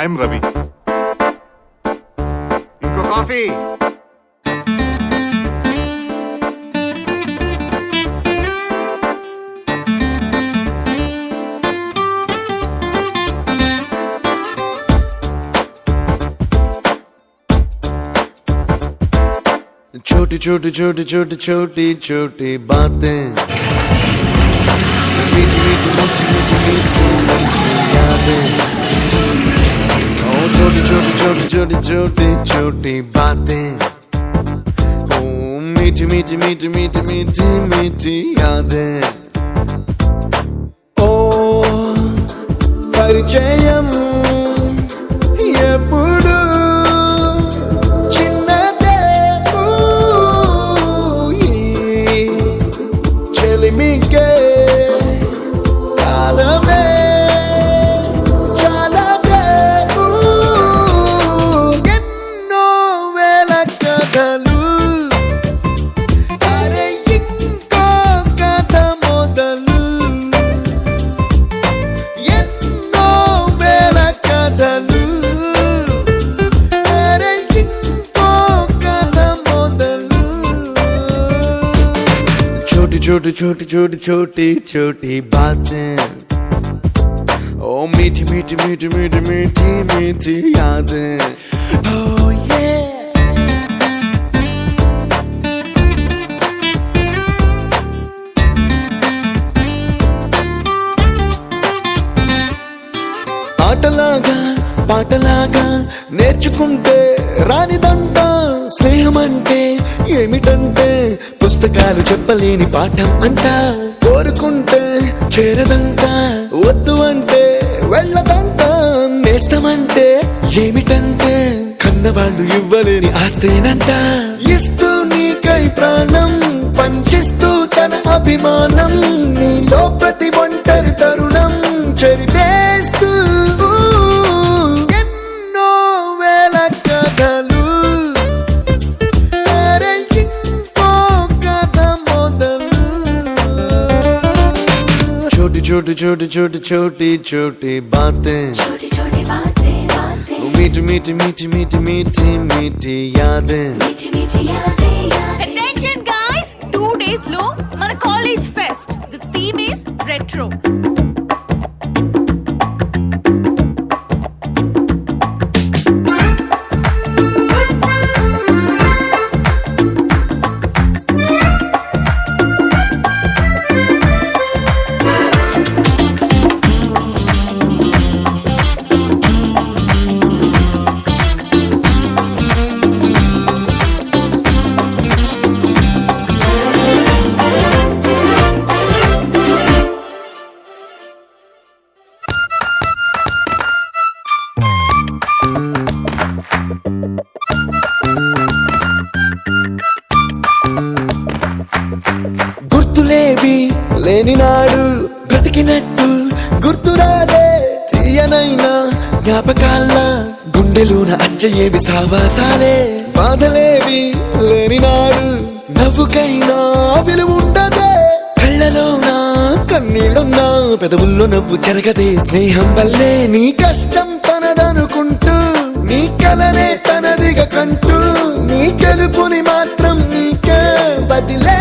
I'm Ravi. ఇంకో coffee. छोटी छोटी छोटी छोटी छोटी छोटी बातें, मीठी मीठी मीठी मीठी मीठी मीठी यादें. ओ छोटी छोटी छोटी छोटी छोटी छोटी बातें, ओ मीठी मीठी मीठी मीठी मीठी मीठी यादें. ओ परिचयम ఎప్పుడు చెలిమికే కాలమే చాలదే. ఎన్నో వేల కథలు, అరే ఇంకో కథ మొదలు. ఎన్నో వేల కథలు, అరే ఇంకో కథ మొదలు. छोटी छोटी छोटी छोटी छोटी छोटी बातें, ओ मीठी मीठी मीठी मीठी मीठी मीठी यादें. Oh yeah. ఆటలాగా పాటలాగా నేర్చుకుంటే రానిదంట స్నేహం అంటే ఏమిటంటే పుస్తకాలు చెప్పలేని పాఠం అంట. కోరుకుంటే చేరదంట, వద్దు అంటే వెళ్ళదంట. నేస్తమంటే ఏమిటంటే కన్నవాళ్ళు ఇవ్వలేని ఆస్తేనంట. ఇస్తూ నీకై ప్రాణం పంచిస్తూ తన అభిమానం, నీలో ప్రతి ఒంటరి తరుణం చెరిపేస్తూ. ఎన్నో వేల కథలు, అరే ఇంకో కథ మొదలు. छोटी छोटी छोटी छोटी छोटी छोटी बातें, छोटी छोटी बातें बातें, मीठी मीठी मीठी मीठी मीठी मीठी यादें. मीठी मीठी यादें यादें. Attention guys, 2 days లో మన college fest. The theme is retro. గుర్తులేవి లేని నాడు బ్రతికినట్టు గుర్తురాదే తీయనైనా జ్ఞాపకాల గుండెలోన అచ్చయేవి సావాసాలే. బాధలేవి లేని నాడు నవ్వుకైనా విలువుండదే. కళ్ళలోన కన్నీళ్ళున్నా పెదవుల్లో నవ్వు చెరగదే. స్నేహం వల్లే నీ కష్టం తనదనుకుంటూ, నీ కలనే తనదిగా కంటూ, నీ గెలుపుని మాత్రం నీకే బదిలే.